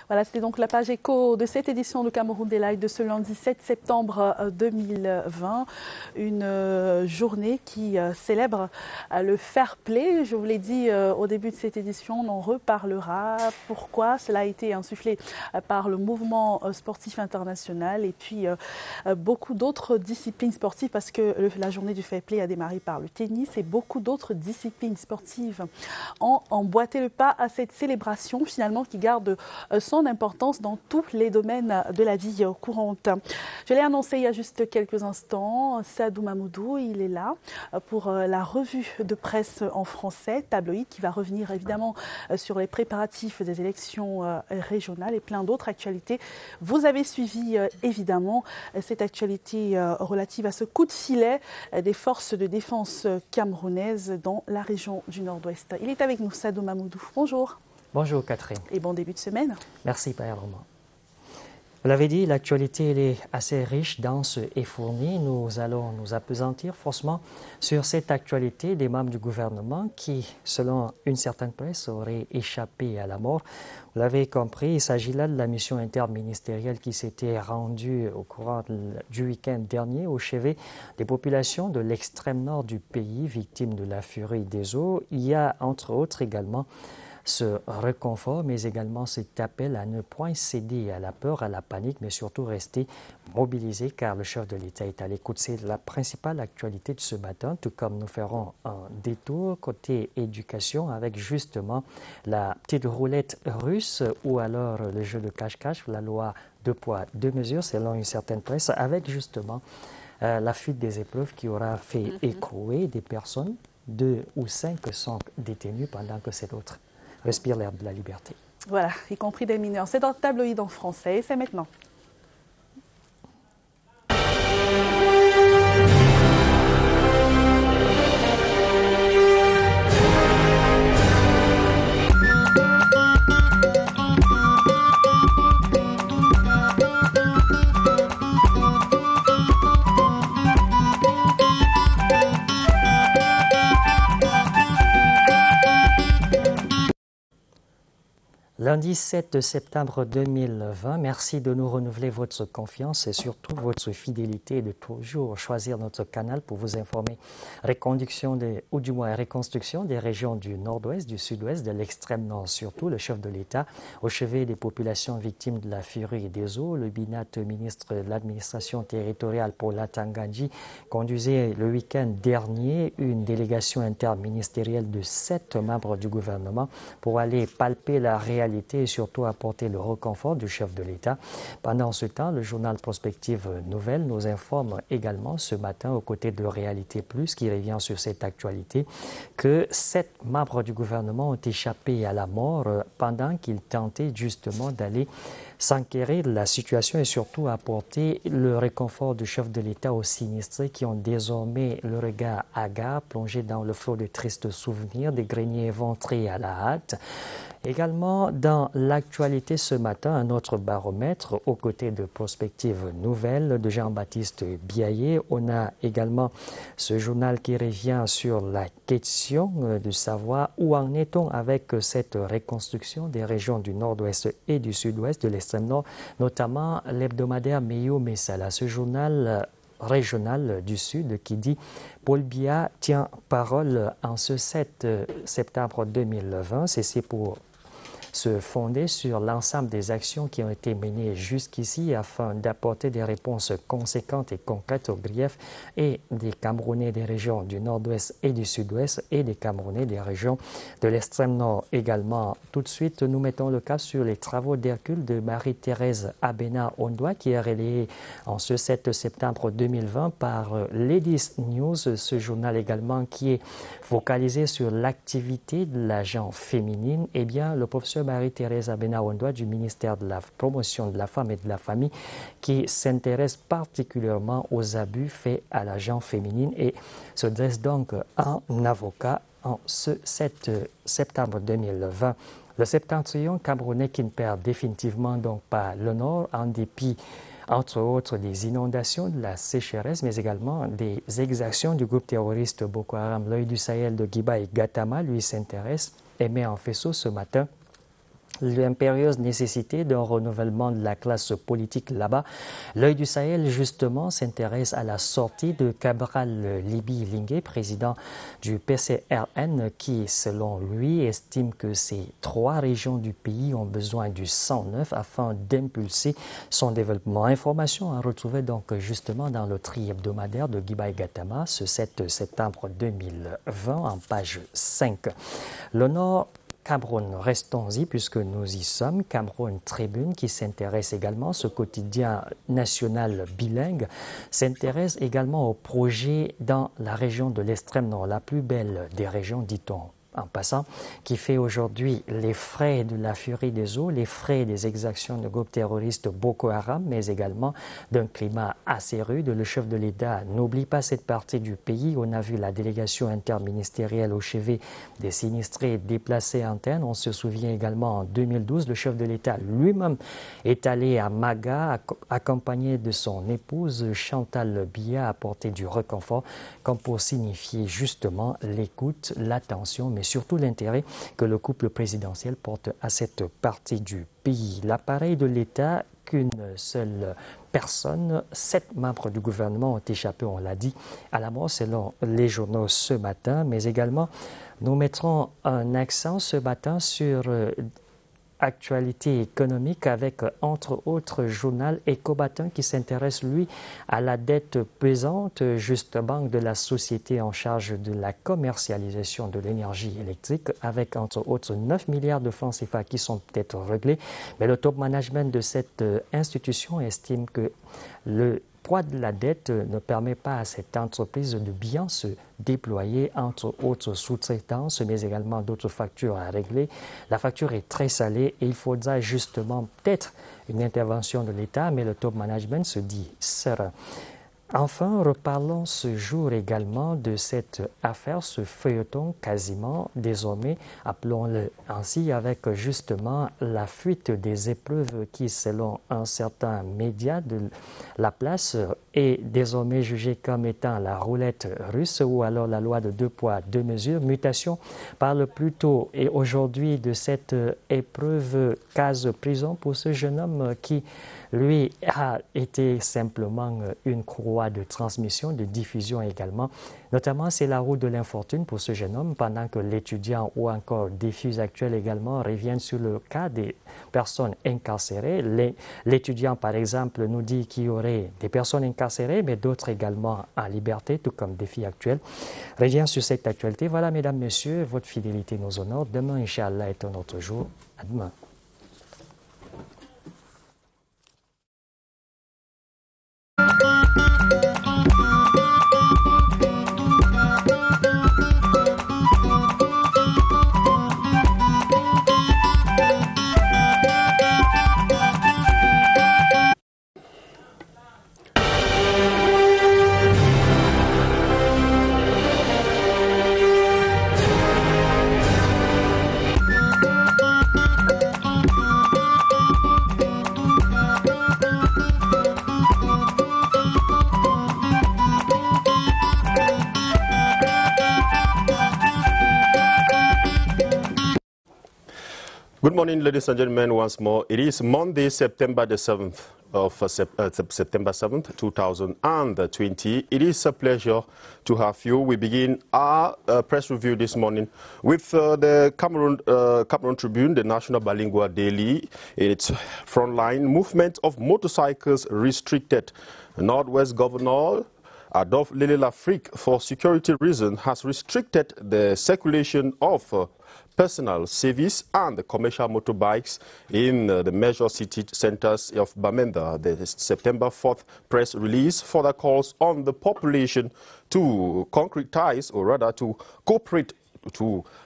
Voilà, c'était donc la page écho de cette édition du Cameroun Day Live de ce lundi 7 septembre 2020. Une journée qui célèbre le fair play. Je vous l'ai dit au début de cette édition, on en reparlera. Pourquoi? Cela a été insufflé par le mouvement sportif international et puis beaucoup d'autres disciplines sportives parce que la journée du fair play a démarré par le tennis et beaucoup d'autres disciplines sportives ont emboîté le pas à cette célébration finalement qui garde son importance dans tous les domaines de la vie courante. Je l'ai annoncé il y a juste quelques instants, Sadou Mamoudou, il est là pour la revue de presse en français, tabloïd, qui va revenir évidemment sur les préparatifs des élections régionales et plein d'autres actualités. Vous avez suivi évidemment cette actualité relative à ce coup de filet des forces de défense camerounaises dans la région du Nord-Ouest. Il est avec nous, Sadou Mamoudou. Bonjour. Bonjour Catherine. Et bon début de semaine. Merci Père Romain. Vous l'avez dit, l'actualité elle est assez riche, dense et fournie. Nous allons nous appesantir forcément sur cette actualité des membres du gouvernement qui, selon une certaine presse, auraient échappé à la mort. Vous l'avez compris, il s'agit là de la mission interministérielle qui s'était rendue au courant du week-end dernier au chevet des populations de l'extrême nord du pays, victimes de la furie des eaux. Il y a entre autres également ce réconfort, mais également cet appel à ne point céder à la peur, à la panique, mais surtout rester mobilisé car le chef de l'État est à l'écoute. C'est la principale actualité de ce matin, tout comme nous ferons un détour côté éducation avec justement la petite roulette russe ou alors le jeu de cache-cache, la loi 2 poids 2 mesures selon une certaine presse, avec justement la fuite des épreuves qui aura fait écrouer des personnes. 2 ou 5 sont détenus pendant que c'est l'autre respire l'air de la liberté. Voilà, y compris des mineurs. C'est dans le tabloïd en français et c'est maintenant. Lundi 7 septembre 2020, merci de nous renouveler votre confiance et surtout votre fidélité de toujours choisir notre canal pour vous informer reconstruction des régions du nord-ouest, du sud-ouest, de l'extrême nord surtout. Le chef de l'État au chevet des populations victimes de la furie des eaux, le BINAT, ministre de l'administration territoriale Paula Tangandji, conduisait le week-end dernier une délégation interministérielle de 7 membres du gouvernement pour aller palper la réalité et surtout apporter le réconfort du chef de l'État. Pendant ce temps, le journal Prospective Nouvelle nous informe également ce matin, aux côtés de Réalité Plus, qui revient sur cette actualité, que 7 membres du gouvernement ont échappé à la mort pendant qu'ils tentaient justement d'aller s'enquérir de la situation et surtout apporter le réconfort du chef de l'État aux sinistrés qui ont désormais le regard hagard, plongé dans le flot de tristes souvenirs, des greniers éventrés à la hâte. Également, dans l'actualité ce matin, un autre baromètre aux côtés de Prospective Nouvelle de Jean-Baptiste Biaillé. On a également ce journal qui revient sur la question de savoir où en est-on avec cette reconstruction des régions du nord-ouest et du sud-ouest, de l'extrême nord, notamment l'hebdomadaire Meyo Messala. Ce journal régional du Sud qui dit Paul Biya tient parole en ce 7 septembre 2020. C'est pour se fonder sur l'ensemble des actions qui ont été menées jusqu'ici afin d'apporter des réponses conséquentes et concrètes aux griefs et des Camerounais des régions du nord-ouest et du sud-ouest et des Camerounais des régions de l'extrême nord également. Tout de suite, nous mettons le cap sur les travaux d'Hercule de Marie-Thérèse Abena Ondoa qui est relayé en ce 7 septembre 2020 par Ladies News, ce journal également qui est focalisé sur l'activité de l'agent féminine. Eh bien, le professeur Marie-Thérèse Abena Ondoa du ministère de la Promotion de la Femme et de la Famille qui s'intéresse particulièrement aux abus faits à l'agent féminine et se dresse donc en avocat en ce 7 septembre 2020. Le septentrion camerounais qui ne perd définitivement donc pas le nord en dépit entre autres des inondations, de la sécheresse, mais également des exactions du groupe terroriste Boko Haram. L'œil du Sahel de Guiba et Gatama lui s'intéresse et met en faisceau ce matin l'impérieuse nécessité d'un renouvellement de la classe politique là-bas. L'œil du Sahel, justement, s'intéresse à la sortie de Cabral Libi Lingué, président du PCRN, qui, selon lui, estime que ces 3 régions du pays ont besoin du sang neuf afin d'impulser son développement. Information à retrouver donc justement dans le tri hebdomadaire de Guibaï Gattama ce 7 septembre 2020 en page 5. Le Nord Cameroun, restons-y puisque nous y sommes. Cameroun Tribune, qui s'intéresse également, ce quotidien national bilingue, s'intéresse également au projet dans la région de l'extrême nord, la plus belle des régions, dit-on en passant, qui fait aujourd'hui les frais de la furie des eaux, les frais des exactions du groupe terroriste Boko Haram, mais également d'un climat assez rude. Le chef de l'État n'oublie pas cette partie du pays. On a vu la délégation interministérielle au chevet des sinistrés déplacés internes. On se souvient également en 2012, le chef de l'État lui-même est allé à Maga, accompagné de son épouse Chantal Biya, apporter du réconfort, comme pour signifier justement l'écoute, l'attention, mais surtout l'intérêt que le couple présidentiel porte à cette partie du pays. L'appareil de l'État, qu'une seule personne, 7 membres du gouvernement ont échappé, on l'a dit, à la mort selon les journaux ce matin, mais également nous mettrons un accent ce matin sur actualité économique avec, entre autres, journal Ecobatin qui s'intéresse, lui, à la dette pesante, justement, de la société en charge de la commercialisation de l'énergie électrique avec, entre autres, 9 milliards de francs CFA qui sont peut-être réglés. Mais le top management de cette institution estime que le poids de la dette ne permet pas à cette entreprise de bien se déployer, entre autres sous-traitances, mais également d'autres factures à régler. La facture est très salée et il faudra justement peut-être une intervention de l'État, mais le top management se dit serein. Enfin, reparlons ce jour également de cette affaire, ce feuilleton quasiment désormais, appelons-le ainsi, avec justement la fuite des épreuves qui, selon un certain média de la place, est désormais jugée comme étant la roulette russe ou alors la loi de 2 poids, 2 mesures. Mutation parle plutôt et aujourd'hui de cette épreuve case prison pour ce jeune homme qui, lui, a été simplement une courroie de transmission, de diffusion également. Notamment, c'est la route de l'infortune pour ce jeune homme, pendant que l'étudiant ou encore défis actuels également reviennent sur le cas des personnes incarcérées. L'étudiant, par exemple, nous dit qu'il y aurait des personnes incarcérées, mais d'autres également en liberté, tout comme défi actuel. Revient sur cette actualité. Voilà, mesdames, messieurs, votre fidélité nous honore. Demain, Inch'Allah, est un autre jour. À demain. Good morning, ladies and gentlemen, once more. It is Monday, September the 7th of September 7th, 2020. It is a pleasure to have you. We begin our press review this morning with the Cameroon Tribune, the national bilingual daily. Its frontline movement of motorcycles restricted. Northwest Governor Adolphe Lele-Lafrique, for security reasons, has restricted the circulation of personal service and commercial motorbikes in the major city centers of Bamenda. The September 4th press release further calls on the population to concretize, or rather to cooperate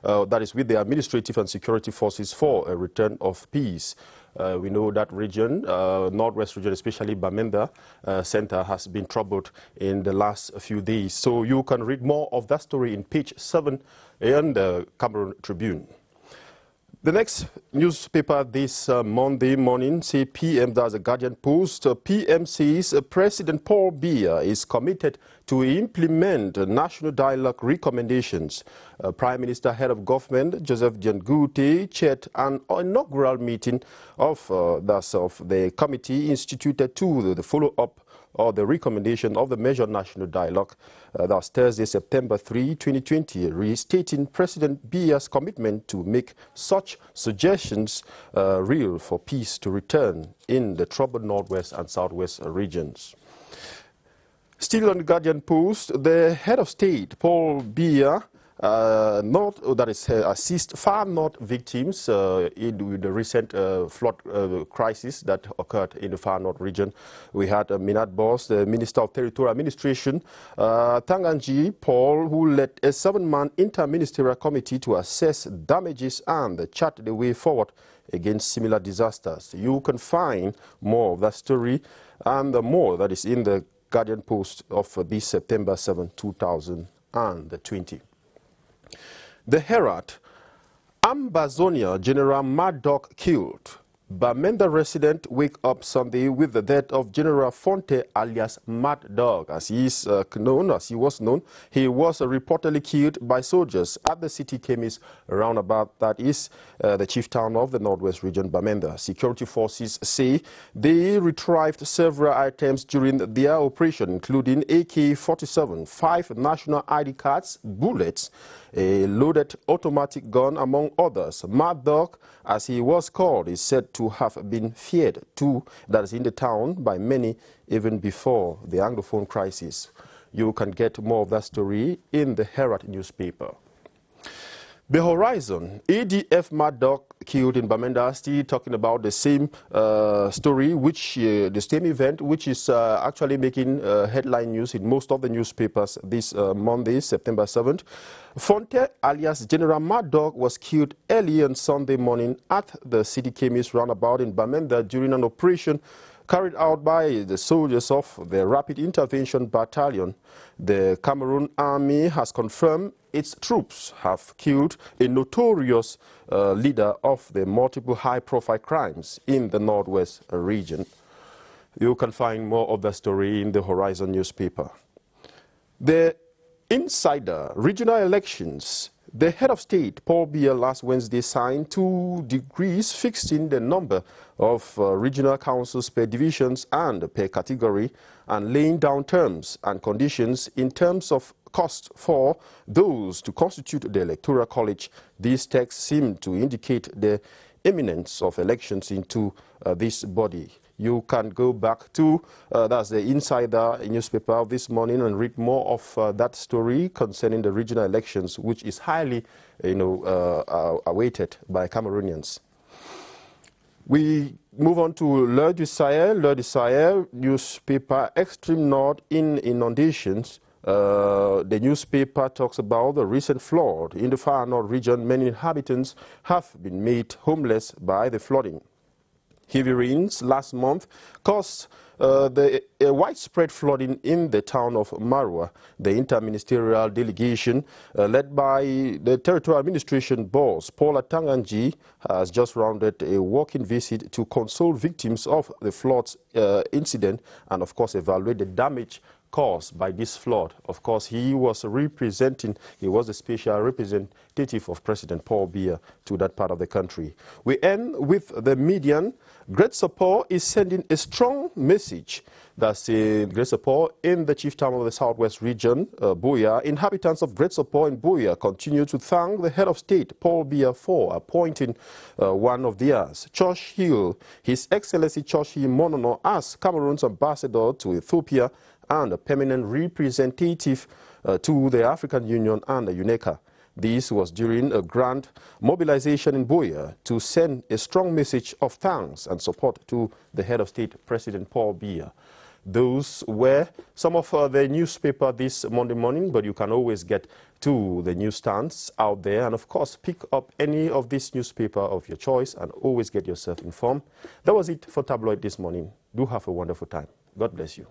that is with the administrative and security forces for a return of peace. We know that region, Northwest region, especially Bamenda Center, has been troubled in the last few days. So you can read more of that story in page 7 in the Cameroon Tribune. The next newspaper this Monday morning, say PM, that's the Guardian Post. PM says President Paul Biya is committed to implement national dialogue recommendations. Prime Minister, Head of Government Joseph John Gute chaired an inaugural meeting of the committee instituted to the follow-up or the recommendation of the measured national dialogue. That's Thursday, September 3, 2020, restating President Biya's commitment to make such suggestions real for peace to return in the troubled Northwest and Southwest regions. Still on the Guardian Post, the head of state, Paul Biya, assist far north victims in the recent flood crisis that occurred in the far north region. We had Minat Boss, the Minister of Territorial Administration, Tanganji Paul, who led a 7-man interministerial committee to assess damages and chart the way forward against similar disasters. You can find more of that story and more that is in the Guardian Post of this September 7, 2020. The Herald, Ambazonia General Mad Dog killed. Bamenda resident wake up Sunday with the death of General Fonte alias Mad Dog. As he was known, he was reportedly killed by soldiers at the city chemist roundabout that is the chief town of the Northwest region, Bamenda. Security forces say they retrieved several items during their operation, including AK-47, 5 national ID cards, bullets, a loaded automatic gun, among others. Mad Dog, as he was called, is said to have been feared too, that is in the town by many even before the Anglophone crisis. You can get more of that story in the Herald newspaper. The Horizon, ADF Mad Dog killed in Bamenda, still talking about the same story, the same event, which is actually making headline news in most of the newspapers this Monday, September 7th. Fonte, alias General Mad Dog, was killed early on Sunday morning at the city chemist roundabout in Bamenda during an operation carried out by the soldiers of the Rapid Intervention Battalion. The Cameroon Army has confirmed its troops have killed a notorious leader of the multiple high-profile crimes in the Northwest region. You can find more of the story in the Horizon newspaper. The Insider, regional elections. The head of state, Paul Biya, last Wednesday signed 2 decrees fixing the number of regional councils per divisions and per category, and laying down terms and conditions in terms of cost for those to constitute the Electoral College. These texts seem to indicate the imminence of elections into this body. You can go back to, that's the Insider newspaper of this morning, and read more of that story concerning the regional elections, which is highly, awaited by Cameroonians. We move on to L'Heure du Sahel. L'Heure du Sahel newspaper, extreme north in inundations. The newspaper talks about the recent flood in the far north region. Many inhabitants have been made homeless by the flooding. Heavy rains last month caused widespread flooding in the town of Marwa. The interministerial delegation led by the Territorial Administration boss, Paula Tanganji, has just rounded a walking visit to console victims of the floods incident and, of course, evaluate the damage caused by this flood. Of course, he was the special representative of President Paul Biya to that part of the country. We end with the Median. Great Support is sending a strong message. That's Great Support in the chief town of the Southwest region, Buea. Inhabitants of Great Support in Buea continue to thank the head of state, Paul Biya, for appointing one of theirs, Josh Hill, His Excellency Josh Hill Monono, as Cameroon's ambassador to Ethiopia and a permanent representative to the African Union and the UNECA. This was during a grand mobilization in Buea to send a strong message of thanks and support to the head of state, President Paul Biya. Those were some of the newspaper this Monday morning, but you can always get to the newsstands out there and, of course, pick up any of this newspaper of your choice and always get yourself informed. That was it for Tabloid this morning. Do have a wonderful time. God bless you.